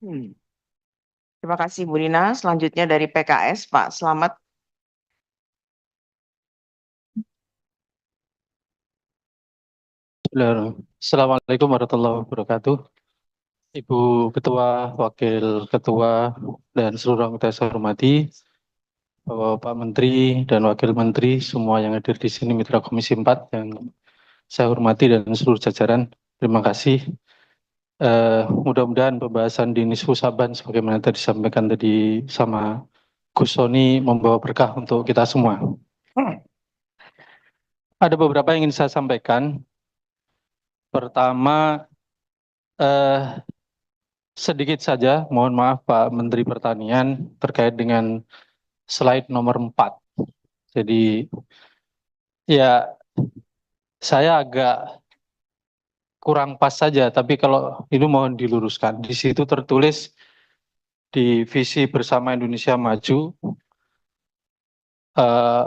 Hmm. Terima kasih Bu Rina. Selanjutnya dari PKS, Pak Slamet. Assalamualaikum warahmatullahi wabarakatuh. Ibu Ketua, Wakil Ketua, dan seluruh anggota yang saya hormati, Bapak Menteri dan Wakil Menteri, semua yang hadir di sini, Mitra Komisi 4 yang saya hormati dan seluruh jajaran, terima kasih. Mudah-mudahan pembahasan di Nisfu Saban, sebagaimana tadi disampaikan tadi sama Gus Soni, membawa berkah untuk kita semua. Ada beberapa yang ingin saya sampaikan. Pertama, eh, sedikit saja, mohon maaf Pak Menteri Pertanian terkait dengan slide nomor 4. Jadi ya saya agak kurang pas saja, tapi kalau ini mohon diluruskan. Di situ tertulis di visi bersama Indonesia Maju, eh,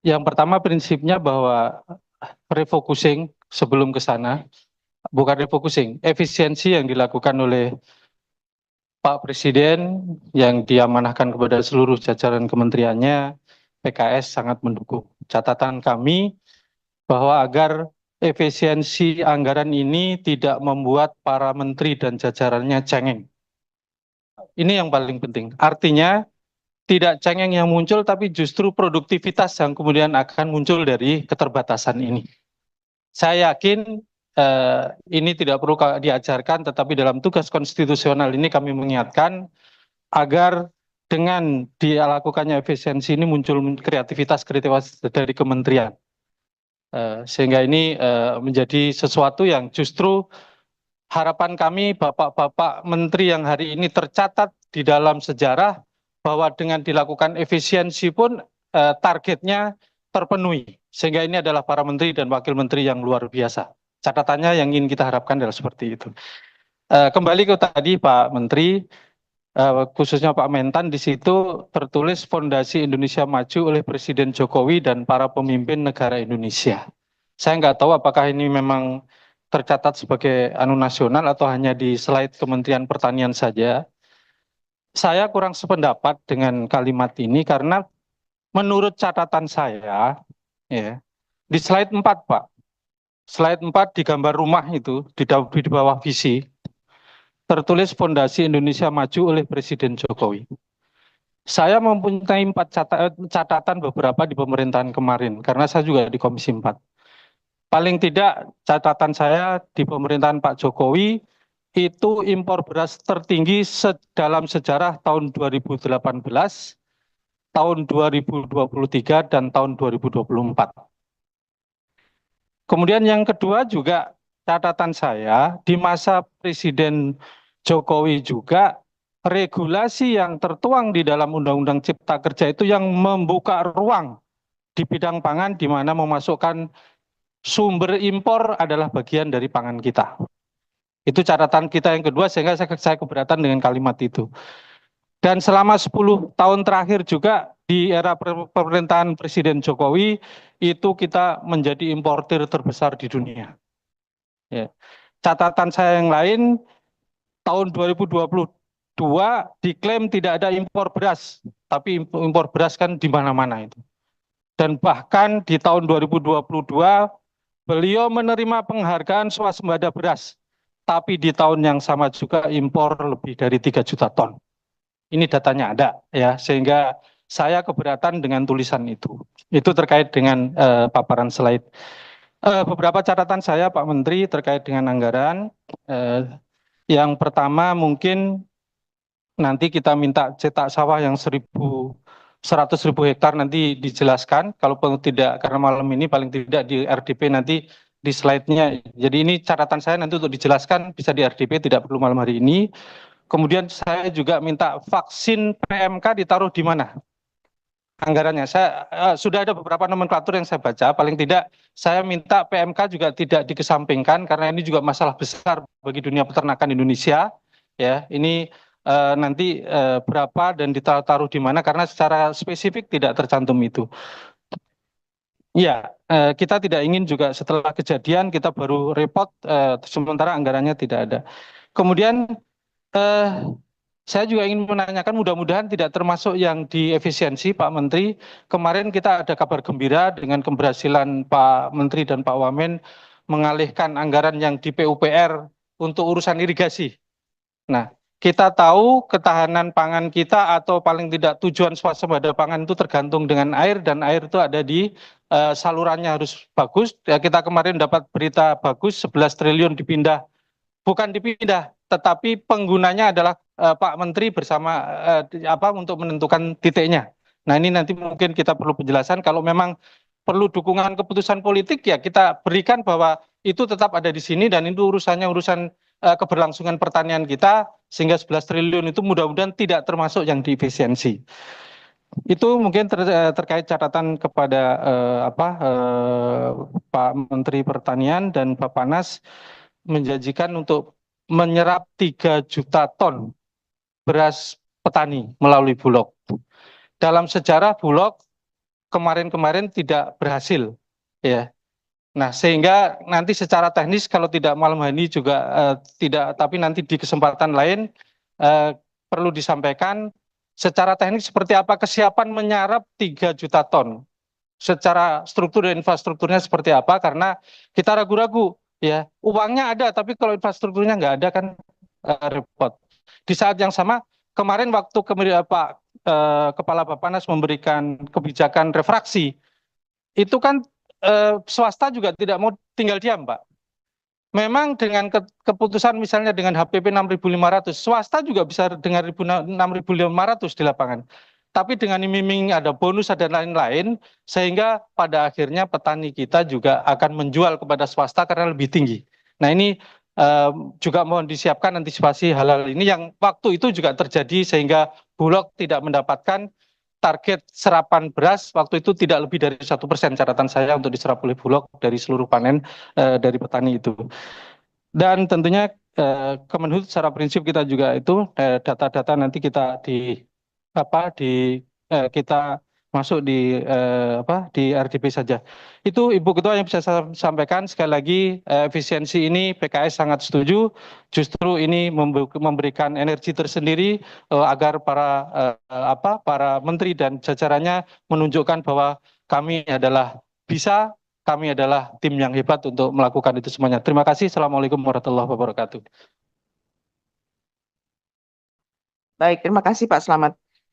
yang pertama prinsipnya bahwa refocusing sebelum ke sana, bukan refocusing, efisiensi yang dilakukan oleh Pak Presiden yang diamanahkan kepada seluruh jajaran kementeriannya, PKS sangat mendukung. Catatan kami bahwa agar efisiensi anggaran ini tidak membuat para menteri dan jajarannya cengeng. Ini yang paling penting. Artinya tidak cengeng yang muncul, tapi justru produktivitas yang kemudian akan muncul dari keterbatasan ini. Saya yakin ini tidak perlu diajarkan, tetapi dalam tugas konstitusional ini kami mengingatkan agar dengan dilakukannya efisiensi ini muncul kreativitas dari kementerian. Sehingga ini menjadi sesuatu yang justru harapan kami Bapak-Bapak Menteri yang hari ini tercatat di dalam sejarah bahwa dengan dilakukan efisiensi pun targetnya terpenuhi. Sehingga ini adalah para menteri dan wakil menteri yang luar biasa. Catatannya yang ingin kita harapkan adalah seperti itu. Kembali ke tadi Pak Menteri, khususnya Pak Mentan, di situ tertulis Fondasi Indonesia Maju oleh Presiden Jokowi dan para pemimpin negara Indonesia. Saya nggak tahu apakah ini memang tercatat sebagai anu nasional atau hanya di slide Kementerian Pertanian saja. Saya kurang sependapat dengan kalimat ini karena menurut catatan saya, ya, di slide 4 Pak, slide 4 di gambar rumah itu, di bawah visi, tertulis Fondasi Indonesia Maju oleh Presiden Jokowi. Saya mempunyai 4 catatan beberapa di pemerintahan kemarin, karena saya juga di Komisi 4. Paling tidak catatan saya di pemerintahan Pak Jokowi, itu impor beras tertinggi dalam sejarah tahun 2018, tahun 2023, dan tahun 2024. Kemudian yang kedua juga catatan saya, di masa Presiden Jokowi juga regulasi yang tertuang di dalam Undang-Undang Cipta Kerja itu yang membuka ruang di bidang pangan di mana memasukkan sumber impor adalah bagian dari pangan kita. Itu catatan kita yang kedua, sehingga saya keberatan dengan kalimat itu. Dan selama 10 tahun terakhir juga di era pemerintahan Presiden Jokowi itu kita menjadi importir terbesar di dunia. Ya. Catatan saya yang lain, tahun 2022 diklaim tidak ada impor beras, tapi impor beras kan di mana-mana itu. Dan bahkan di tahun 2022 beliau menerima penghargaan swasembada beras, tapi di tahun yang sama juga impor lebih dari 3 juta ton. Ini datanya ada ya, sehingga saya keberatan dengan tulisan itu. Itu terkait dengan paparan slide. Beberapa catatan saya Pak Menteri terkait dengan anggaran. Yang pertama mungkin nanti kita minta cetak sawah yang 100.000 hektar nanti dijelaskan. Kalau tidak karena malam ini paling tidak di RDP nanti di slide-nya. Jadi ini catatan saya nanti untuk dijelaskan bisa di RDP, tidak perlu malam hari ini. Kemudian saya juga minta vaksin PMK ditaruh di mana anggarannya. Saya sudah ada beberapa nomenklatur yang saya baca. Paling tidak saya minta PMK juga tidak dikesampingkan karena ini juga masalah besar bagi dunia peternakan Indonesia. Ya, ini nanti berapa dan ditaruh di mana karena secara spesifik tidak tercantum itu. Ya, kita tidak ingin juga setelah kejadian kita baru repot sementara anggarannya tidak ada. Kemudian eh, saya juga ingin menanyakan, mudah-mudahan tidak termasuk yang di efisiensi, Pak Menteri. Kemarin kita ada kabar gembira dengan keberhasilan Pak Menteri dan Pak Wamen mengalihkan anggaran yang di PUPR untuk urusan irigasi. Nah, kita tahu ketahanan pangan kita atau paling tidak tujuan swasembada pangan itu tergantung dengan air, dan air itu ada di salurannya harus bagus. Ya, kita kemarin dapat berita bagus, 11 triliun dipindah, bukan dipindah, tetapi penggunanya adalah Pak Menteri bersama untuk menentukan titiknya. Nah, ini nanti mungkin kita perlu penjelasan. Kalau memang perlu dukungan keputusan politik, ya kita berikan bahwa itu tetap ada di sini, dan itu urusannya urusan keberlangsungan pertanian kita, sehingga 11 triliun itu mudah-mudahan tidak termasuk yang di efisiensi. Itu mungkin terkait catatan kepada Pak Menteri Pertanian dan Bapak Nas menjanjikan untuk menyerap 3 juta ton beras petani melalui Bulog. Dalam sejarah Bulog kemarin-kemarin tidak berhasil, ya. Nah, sehingga nanti secara teknis kalau tidak malam hari ini juga tidak, tapi nanti di kesempatan lain eh, perlu disampaikan secara teknis seperti apa kesiapan menyerap 3 juta ton. Secara struktur dan infrastrukturnya seperti apa, karena kita ragu-ragu, ya, uangnya ada tapi kalau infrastrukturnya nggak ada kan repot. Di saat yang sama kemarin waktu kemudian Pak Kepala Bappenas memberikan kebijakan refraksi, itu kan swasta juga tidak mau tinggal diam, Pak. Memang dengan keputusan misalnya dengan HPP 6.500, swasta juga bisa dengan 6.500 di lapangan. Tapi dengan iming-iming ada bonus, ada lain-lain, sehingga pada akhirnya petani kita juga akan menjual kepada swasta karena lebih tinggi. Nah, ini juga mohon disiapkan antisipasi hal-hal ini yang waktu itu juga terjadi, sehingga Bulog tidak mendapatkan target serapan beras waktu itu tidak lebih dari 1% catatan saya untuk diserap oleh Bulog dari seluruh panen dari petani itu. Dan tentunya Kemenhub secara prinsip kita juga itu data-data nanti kita kita masuk di RDP saja. Itu Ibu Ketua yang bisa saya sampaikan. Sekali lagi efisiensi ini PKS sangat setuju. Justru ini memberikan energi tersendiri agar para menteri dan jajarannya menunjukkan bahwa kami adalah tim yang hebat untuk melakukan itu semuanya. Terima kasih. Assalamualaikum warahmatullahi wabarakatuh. Baik, terima kasih Pak Slamet.